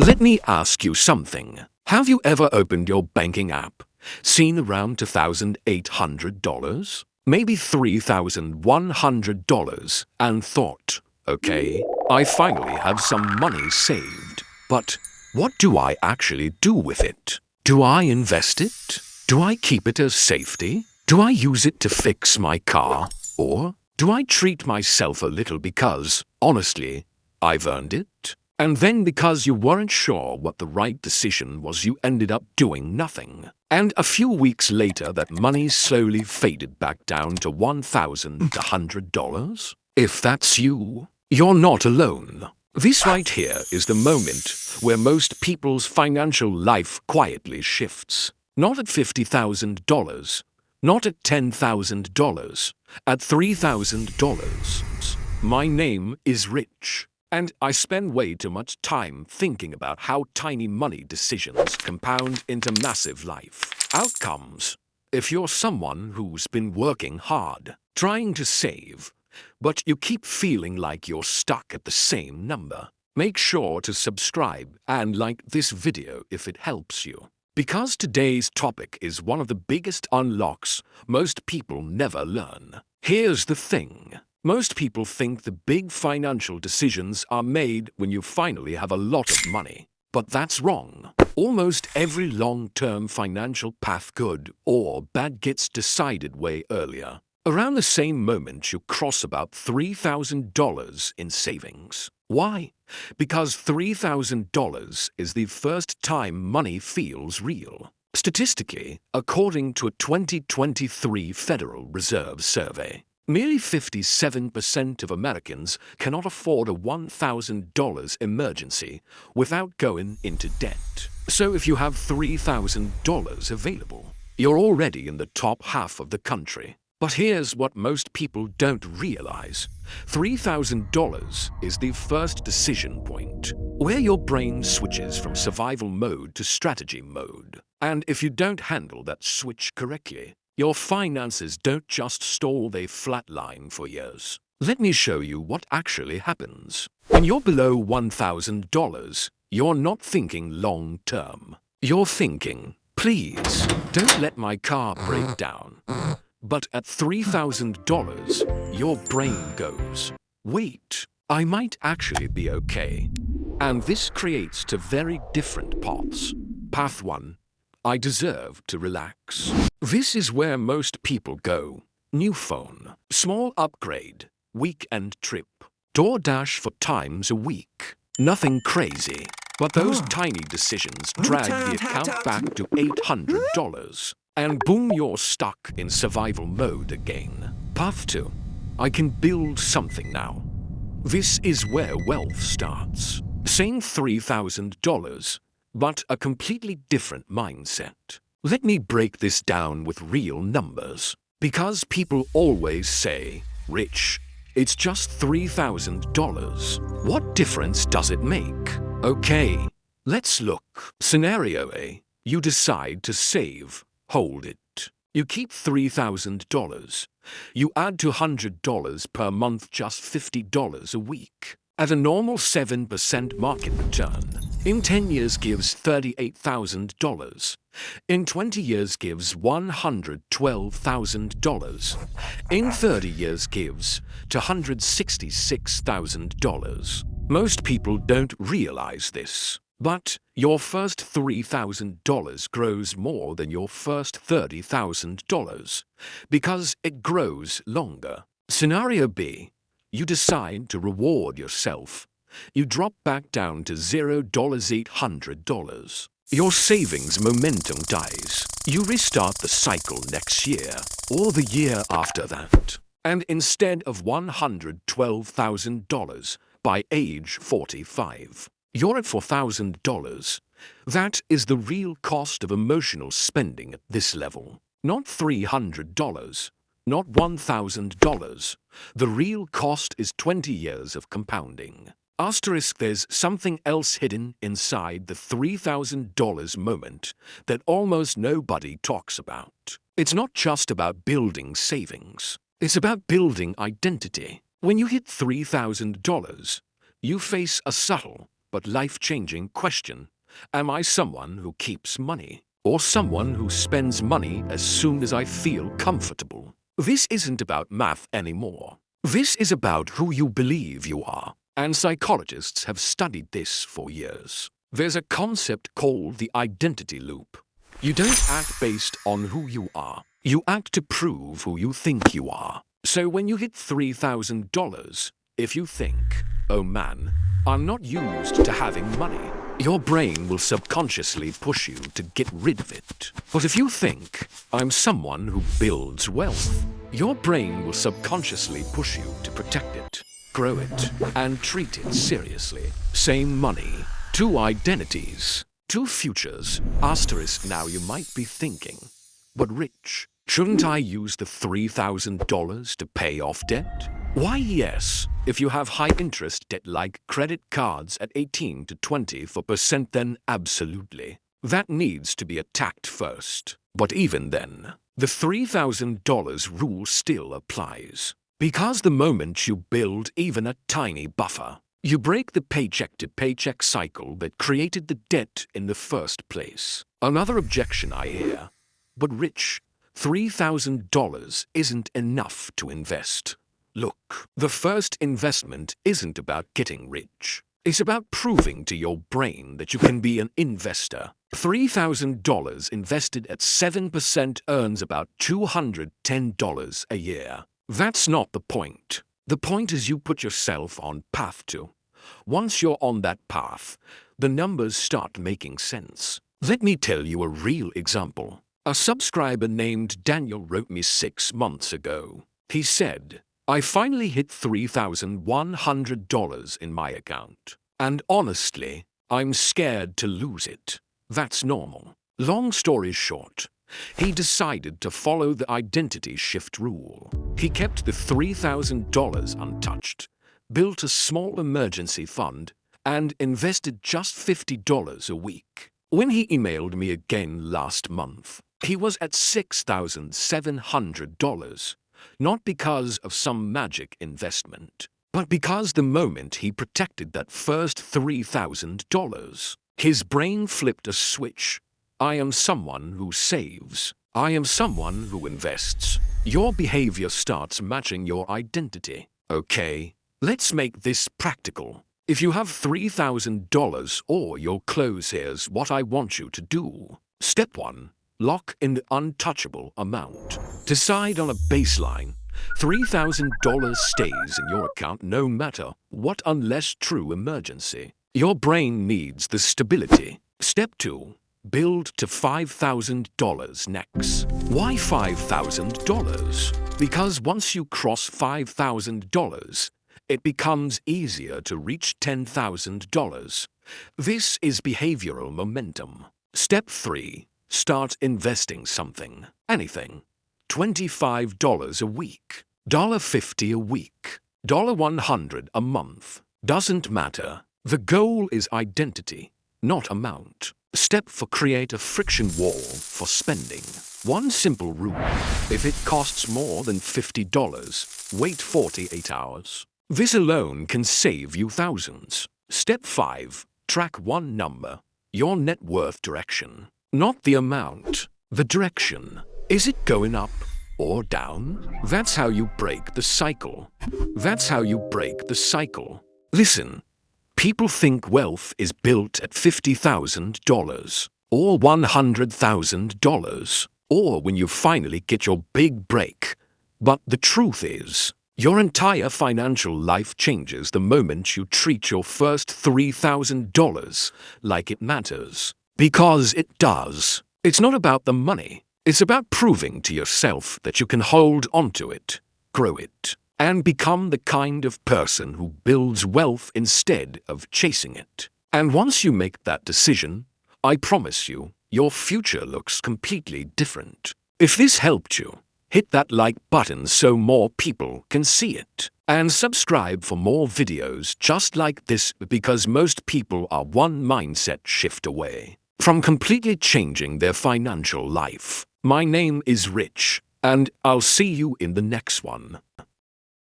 Let me ask you something. Have you ever opened your banking app, seen around $2,800, maybe $3,100, and thought, okay, I finally have some money saved, but what do I actually do with it? Do I invest it? Do I keep it as safety? Do I use it to fix my car? Or do I treat myself a little because, honestly, I've earned it? And then because you weren't sure what the right decision was, you ended up doing nothing. And a few weeks later, that money slowly faded back down to $1,100. If that's you, you're not alone. This right here is the moment where most people's financial life quietly shifts. Not at $50,000, not at $10,000, at $3,000. My name is Rich. And I spend way too much time thinking about how tiny money decisions compound into massive life outcomes. If you're someone who's been working hard, trying to save, but you keep feeling like you're stuck at the same number, make sure to subscribe and like this video if it helps you. Because today's topic is one of the biggest unlocks most people never learn. Here's the thing. Most people think the big financial decisions are made when you finally have a lot of money. But that's wrong. Almost every long-term financial path, good or bad, gets decided way earlier. Around the same moment you cross about $3,000 in savings. Why? Because $3,000 is the first time money feels real. Statistically, according to a 2023 Federal Reserve survey, nearly 57% of Americans cannot afford a $1,000 emergency without going into debt. So if you have $3,000 available, you're already in the top half of the country. But here's what most people don't realize. $3,000 is the first decision point, where your brain switches from survival mode to strategy mode. And if you don't handle that switch correctly, your finances don't just stall, they flatline for years. Let me show you what actually happens. When you're below $1,000, you're not thinking long term. You're thinking, please, don't let my car break down. But at $3,000, your brain goes, wait, I might actually be okay. And this creates two very different paths. Path 1. I deserve to relax. This is where most people go. New phone, small upgrade, weekend trip, DoorDash for times a week. Nothing crazy, but those tiny decisions drag the account back to $800. And boom, you're stuck in survival mode again. Path 2. I can build something now. This is where wealth starts. Same $3,000, but a completely different mindset. Let me break this down with real numbers. Because people always say, Rich, it's just $3,000. What difference does it make? Okay, let's look. Scenario A. You decide to save. Hold it. You keep $3,000. You add $200 per month, just $50 a week. At a normal 7% market return, in 10 years gives $38,000. In 20 years gives $112,000. In 30 years gives $266,000. Most people don't realize this. But your first $3,000 grows more than your first $30,000 because it grows longer. Scenario B. You decide to reward yourself. You drop back down to $0.800. Your savings momentum dies. You restart the cycle next year or the year after that. And instead of $112,000 by age 45, you're at $4,000. That is the real cost of emotional spending at this level. Not $300, not $1,000. The real cost is 20 years of compounding. Asterisk, there's something else hidden inside the $3,000 moment that almost nobody talks about. It's not just about building savings. It's about building identity. When you hit $3,000, you face a subtle, but life-changing question. Am I someone who keeps money, or someone who spends money as soon as I feel comfortable? This isn't about math anymore. This is about who you believe you are, and psychologists have studied this for years. There's a concept called the identity loop. You don't act based on who you are. You act to prove who you think you are. So when you hit $3,000, if you think, oh man, I'm not used to having money, your brain will subconsciously push you to get rid of it. But if you think, I'm someone who builds wealth, your brain will subconsciously push you to protect it, grow it, and treat it seriously. Same money, two identities, two futures. Asterisk. Now you might be thinking, but Rich, shouldn't I use the $3,000 to pay off debt? Why, yes. If you have high-interest debt like credit cards at 18 to 20%, then absolutely. That needs to be attacked first. But even then, the $3,000 rule still applies. Because the moment you build even a tiny buffer, you break the paycheck-to-paycheck cycle that created the debt in the first place. Another objection I hear, but Rich, $3,000 isn't enough to invest. Look, the first investment isn't about getting rich. It's about proving to your brain that you can be an investor. $3,000 invested at 7% earns about $210 a year. That's not the point. The point is you put yourself on path to. Once you're on that path, the numbers start making sense. Let me tell you a real example. A subscriber named Daniel wrote me 6 months ago. He said, I finally hit $3,100 in my account. And honestly, I'm scared to lose it. That's normal. Long story short, he decided to follow the identity shift rule. He kept the $3,000 untouched, built a small emergency fund, and invested just $50 a week. When he emailed me again last month, he was at $6,700. Not because of some magic investment, but because the moment he protected that first $3,000, his brain flipped a switch. I am someone who saves. I am someone who invests. Your behavior starts matching your identity. Okay, let's make this practical. If you have $3,000 or your clothes, here's what I want you to do. Step 1. Lock in the untouchable amount. Decide on a baseline. $3,000 stays in your account no matter what unless true emergency. Your brain needs the stability. Step 2. Build to $5,000 next. Why $5,000? Because once you cross $5,000, it becomes easier to reach $10,000. This is behavioral momentum. Step 3. Start investing something. Anything. $25 a week. $50 a week. $100 a month. Doesn't matter. The goal is identity, not amount. Step 4. Create a friction wall for spending. One simple rule. If it costs more than $50, wait 48 hours. This alone can save you thousands. Step 5. Track one number. Your net worth direction. Not the amount, the direction. Is it going up or down? That's how you break the cycle. That's how you break the cycle. Listen, people think wealth is built at $50,000 or $100,000 or when you finally get your big break. But the truth is, your entire financial life changes the moment you treat your first $3,000 like it matters. Because it does. It's not about the money. It's about proving to yourself that you can hold onto it, grow it, and become the kind of person who builds wealth instead of chasing it. And once you make that decision, I promise you, your future looks completely different. If this helped you, hit that like button so more people can see it. And subscribe for more videos just like this because most people are one mindset shift away from completely changing their financial life. My name is Rich, and I'll see you in the next one.